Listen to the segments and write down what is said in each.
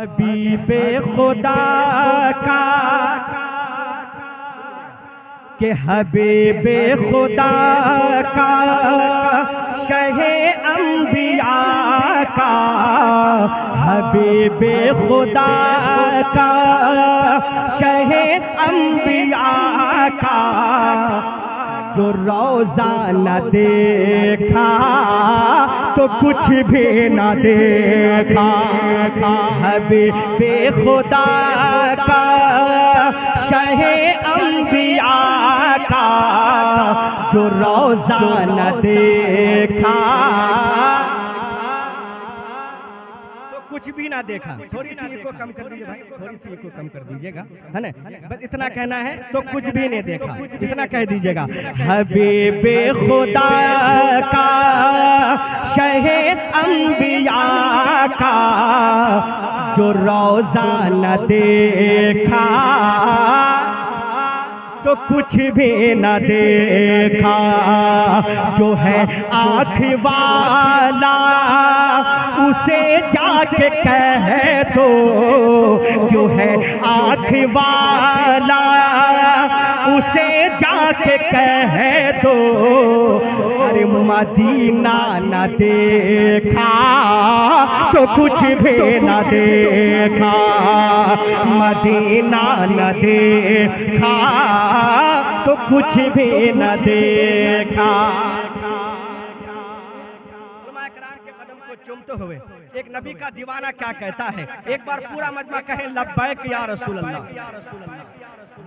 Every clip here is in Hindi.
हबीबे खुदा का कि हबीबे खुदा का शहे अंबिया का, हबीबे खुदा का शहे अंबिया का, जो रोज़ा न देखा तो कुछ भी न देखा। हबीबे खुदा का शहे अंबिया का, जो रोज़ा न देखा कुछ भी ना देखा। थोड़ी सी को कम कर दीजिए भाई, थोड़ी सी को कम कर दीजिएगा, है ना? बस इतना कहना है, तो कुछ भी नहीं देखा, इतना कह दीजिएगा। हबीबे खुदा का शहे अंबिया का, जो रोज़ा न देखा तो कुछ भी न देखा। जो है आँख वाला उसे जाके कह दो, जो है आँख वाला उसे जाके कह दो, अरे मदीना न देखा तो कुछ भी न देखा, मदीना न देखा तो कुछ भी न देखा। चुमते हुए एक नबी का दीवाना क्या कहता है, एक बार पूरा मजमा कहे लब्बैक या रसूल अल्लाह,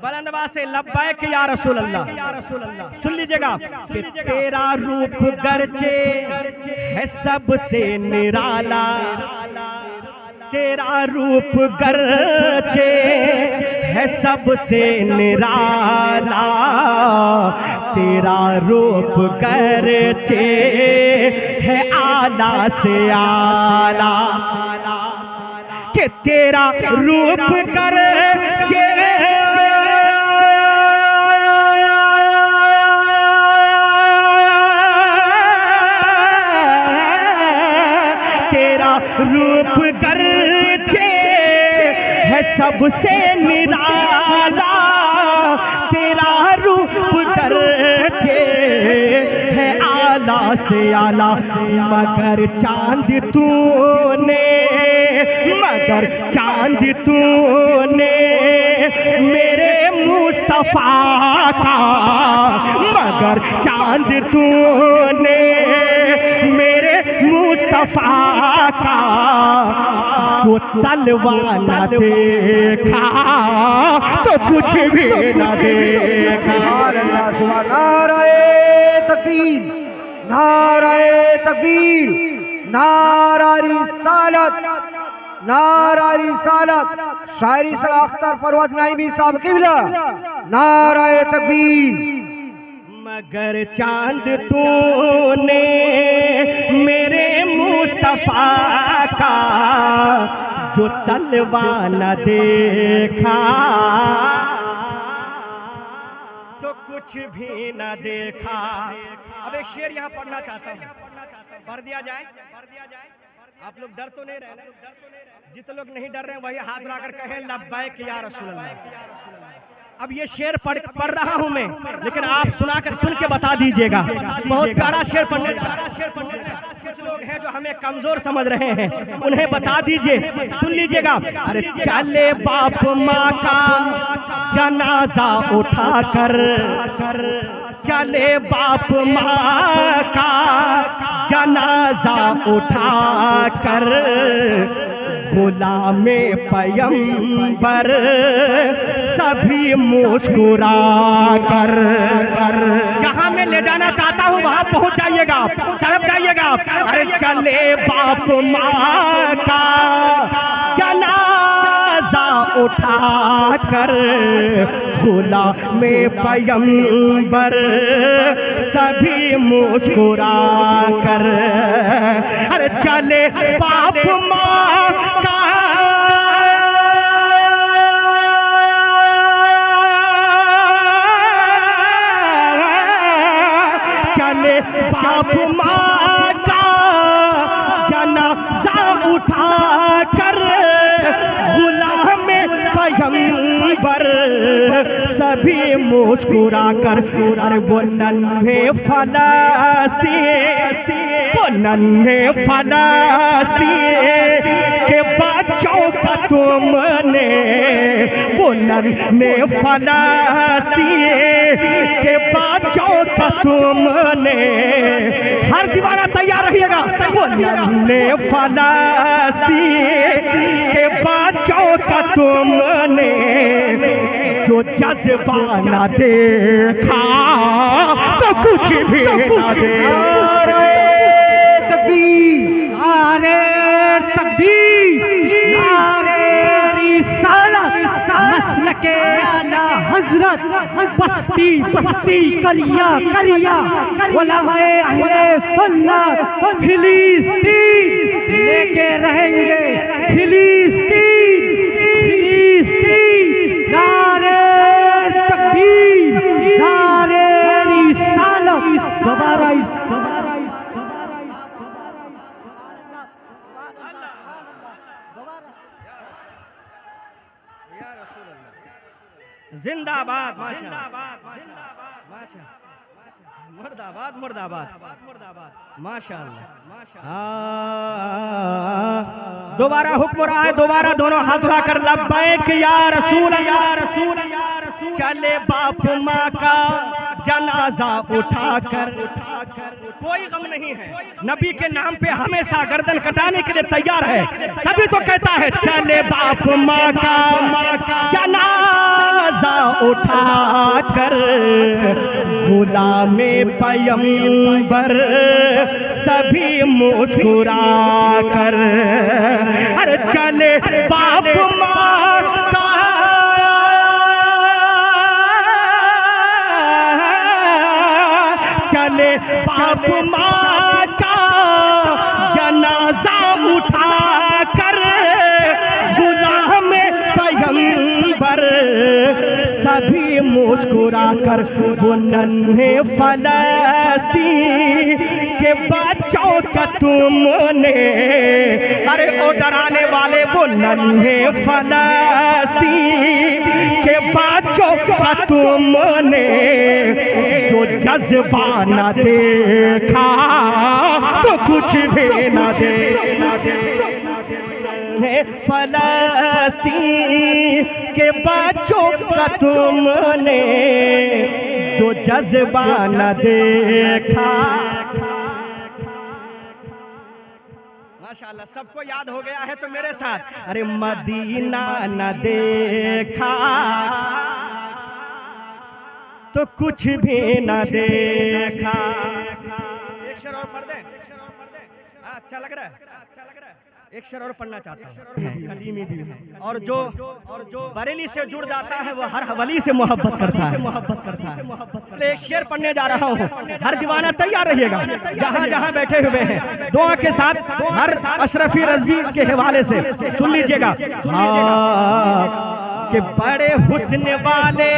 बुलंद आवाज से लब्बैक या रसूल अल्लाह। सुन लीजिएगा कि तेरा रूप गरचे है सबसे निराला, तेरा रूप गरचे है सबसे निराला, तेरा रूप गरचे है आला से आला, कि तेरा रूप गरचे तेरा रूप गरचे है सबसे निराला, तेरा रूप गरचे है आला से आला। मगर चांद तूने, मगर चांद तूने मेरे मुस्तफा का, मगर चांद तूने मेरे मुस्तफा का, जो तलवा न देखा तो कुछ भी न देखा। नाराए तकबीर, नाराए तकबीर, नारा रिसालत, नारा रिसालत। शायरी सलाह अख्तर परवेज नाइमी साहब क़िबला, नाराए तकबीर। मगर चांद तूने मेरे मुस्तफा का, जो तलवा न देखा तो कुछ भी न देखा। अब एक शेर यहाँ पढ़ना चाहता हूँ, पढ़ दिया जाए, आप लोग डर तो नहीं रहे? जितने लोग नहीं डर रहे वही हाथ उठाकर कहें लब्बैक या रसूल अल्लाह। अब ये शेर पढ़ रहा हूँ मैं, लेकिन आप सुन के बता दीजिएगा। बहुत प्यारा शेर पढ़ने, कुछ लोग हैं जो हमें कमजोर समझ रहे हैं, उन्हें बता दीजिए, सुन लीजिएगा। अरे चले बाप माँ का जनाजा उठा कर, चले बाप माँ का जनाजा उठा कर, गुलामे पैगंबर सभी मुस्कुरा कर। जहां मैं ले जाना चाहता हूं वहां पहुंच जाइएगा, तरफ जाइएगा। अरे चले बाप माँ का जनाजा उठा कर, गुलामे पैगंबर सभी मुस्कुरा कर। अरे चले बाप माँ का चले बाप माँ का जनाजा उठा कर, सभी मुस्कुरा कर, अरे वो नन्हे फलस्तीन, वो नन्हे फलस्तीन के बच्चों का तुमने, वो नन्हे फलस्तीन के बच्चों का तुमने, हर दीवाना तैयार रहिएगा, वो नन्हे फलस्तीन के बच्चों का तुमने जो जज्बा न देखा तो कुछ भी न देखा। तकबीर, नारे तकबीर, नारे रिसालत, मसलके आला हजरत, बस्ती बस्ती करिया करिया, उलमाए अहले सुन्नत फिलिस्तीन लेके रहेंगे, फिलिस्तीन फिलिस्तीन। नारे तकबीर, नारे रिसालत, दोबारा जिंदाबाद, माशाअल्लाह, मुर्दाबाद मुर्दाबाद माशाअल्लाह। दोबारा हुक्म रहा है, दोबारा दोनों हाथ उठाकर लब्बैक या रसूल, या रसूल, या रसूल। चले बाप माँ का जनाजा उठाकर, कोई गम नहीं है, नबी के नाम पे हमेशा गर्दन कटाने के लिए तैयार है, तभी तो कहता है चले बाप माँ का जनाजा उठाकर, गुलामे पैगंबर सभी मुस्कुरा कर, अरे चले बाप माँ का चले बाप माँ का जनाजा उठा कर, गुलाम पैगंबर सभी मुस्कुरा कर, वो नन्हे फलस्तीन के बच्चों का तुमने, अरे ओ डराने वाले वो नन्हे फलस्तीन के बच्चों का तुमने जो जज्बा न देखा तो कुछ भी न देखा। फलस्तीन के बच्चों का तुमने जो जज्बा न देखा। माशाअल्लाह, सबको याद हो गया है तो मेरे साथ, अरे मदीना न देखा तो कुछ भी न देखा। एक शेर और पढ़ दे, अच्छा लग रहा है, एक शेर और पढ़ना चाहता हूँ, कलीमी भी है, और जो बरेली से जुड़ जाता है वो हर वली से मोहब्बत करता है, एक शेर पढ़ने जा रहा हूँ, हर दीवाना तैयार रहिएगा, जहाँ जहाँ बैठे हुए हैं दुआ के साथ, हर अशरफी रज़वी के हवाले से सुन लीजिएगा। कि बड़े हुस्न वाले,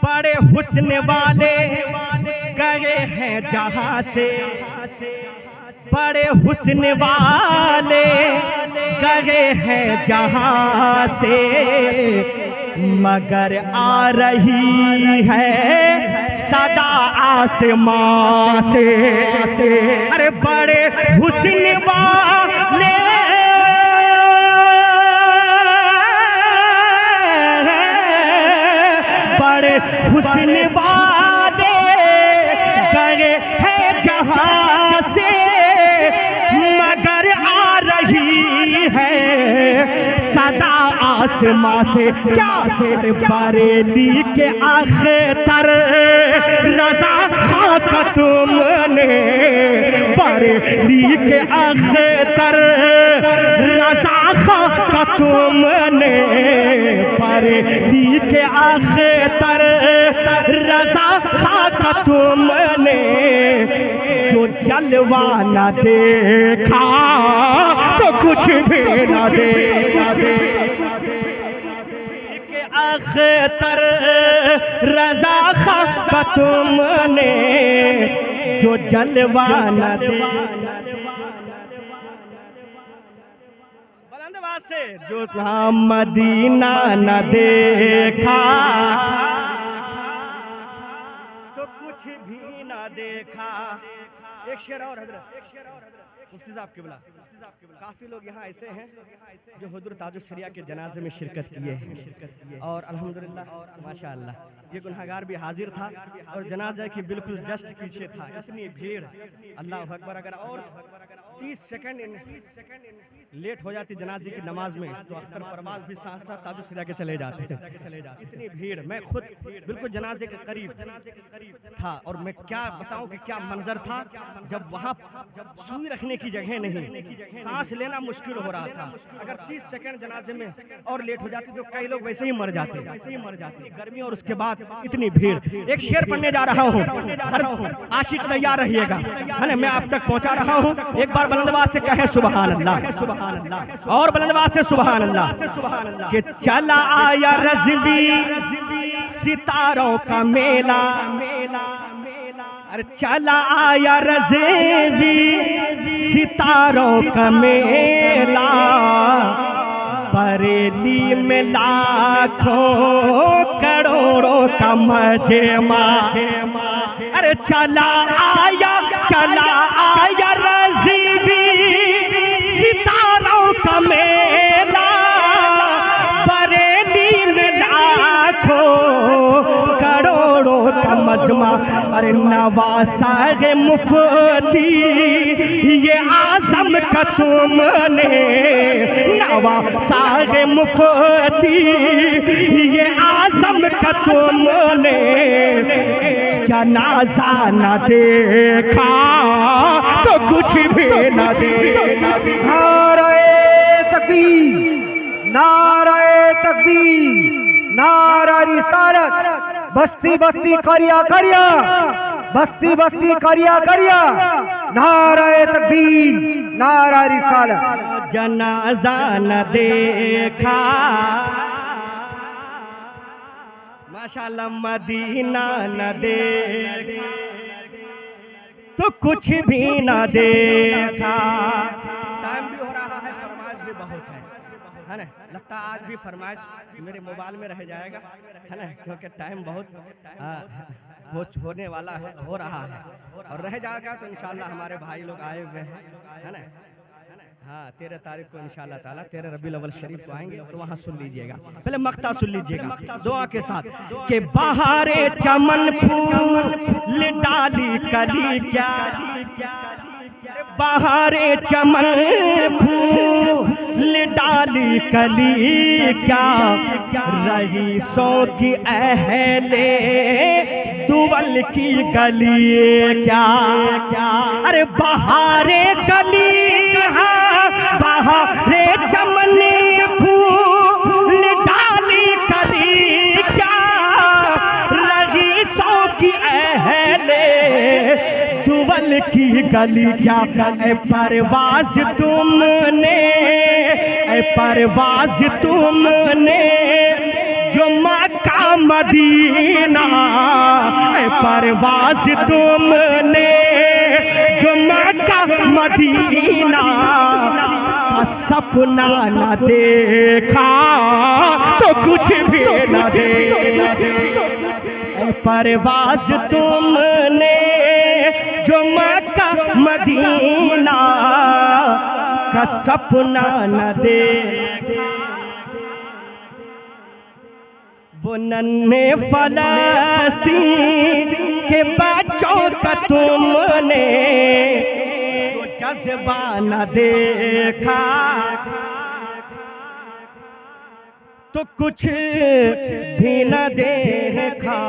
बड़े हुस्न वाले गए हैं जहाँ से, बड़े हुस्न वाले गए हैं जहाँ से, मगर आ रही है सदा आसमां से। अरे बड़े हुस्न वाले बड़े हुस्न वाले गए हैं जहाँ से, मगर आ रही है सदा आसमां से। क्या बरेली के अख्तर रज़ा खाक तुमने, बरेली के अख्तर रज़ा खाक तुमने, बरेली के अख्तर रज़ा खाक तुमने जो जलवा न देखा तो कुछ भी न देखा। अख्तर रज़ा खाक तुमने जो जलवा न देखा। बुलंदवाज से जो मदीना न देखा तो कुछ भी न देखा। एक शेर और हजरत मुफ्ती साहब किबला, काफी लोग यहाँ ऐसे हैं जो हुजूर ताजुल शरिया के जनाजे में शिरकत किए हैं और अल्हम्दुलिल्लाह माशाअल्लाह ये गुनहगार भी हाजिर था और जनाजा की बिल्कुल जस्ट पीछे था। इतनी भीड़, अल्लाह अकबर। अगर और 30 सेकंड लेट हो जाती जनाजे की नमाज में तो अख्तर परवाज भी साथ साथ ताजुल शरिया के चले जाते। इतनी भीड़, मैं खुद बिल्कुल जनाजे के करीब था और मैं क्या बताऊं कि क्या मंजर था जब वहाँ सुई रखने की जगह नहीं, सांस लेना मुश्किल हो रहा था। अगर 30 सेकंड जनाजे में और लेट हो जाती तो कई लोग वैसे ही मर जाते। गर्मी और उसके बाद इतनी भीड़। एक शेर पढ़ने जा रहा हूँ, आशिक तैयार रहिएगा, है ना। मैं आप तक पहुँचा रहा हूँ। एक बार बुलंदवाज से कहे सुबहान अल्लाह और बुलंदवाज से सुबहान अल्लाह कि चला आया रज़वी सितारों का मेला। अरे चला आया रज़वी सितारों का मेला, बरेली में लाखों करोड़ों का मजमा। अरे चला आया रज़वी सितारों का मेला, बरेली में लाखों करोड़ों का मजमा। अरे नवासा है मुफ्ती ये आज़म का तुमने, नवासा है मुफ्ती ये आज़म का तुमने, जनाजा न देखा तो कुछ भी न देखा। नारे तकबीर, नारे तकबीर, नारा रिसालत। बस्ती बस्ती करिया करिया, बस्ती बस्ती करिया करिया। नारे तकबीर, नारा रिसालत। जनाजा न देखा माशाअल्लाह, मदीना न देखा तो कुछ भी न देखा। टाइम भी हो रहा है, फरमाइश भी बहुत है ना। लगता है आज भी फरमाइश मेरे मोबाइल में रह जाएगा, है ना, क्योंकि टाइम बहुत होने वाला है, हो रहा है और रह जाएगा तो इंशाल्लाह हमारे भाई लोग आए हुए हैं, है ना। हाँ, 13 तारीख को इंशाल्लाह ताला 13 रबीउल अव्वल शरीफ को आएंगे तो वहाँ सुन लीजिएगा। पहले मक्ता सुन लीजिएगा दुआ के साथ कि बहारे चमन फूल डाली कली क्या, बहारे चमन फूल डाली कली क्या, रईसों की अहले दुवल की गली क्या। अरे बहारे गली बहारे चमन फूल डाली कली क्या, रईसों की अहले दुवल की गली क्या। ए परवाज़ तुमने, ए परवाज़ तुमने जो मक्का मदीना, ए परवाज़ तुमने जो मक्का मदीना का सपना न देखा तो कुछ भी न देखा। ए परवाज़ तुमने जो मक्का मदीना का सपना न देखा, वो नन्हे फलस्तीन के बच्चों का तुमने तो जज्बा न देखा तो कुछ भी न देखा।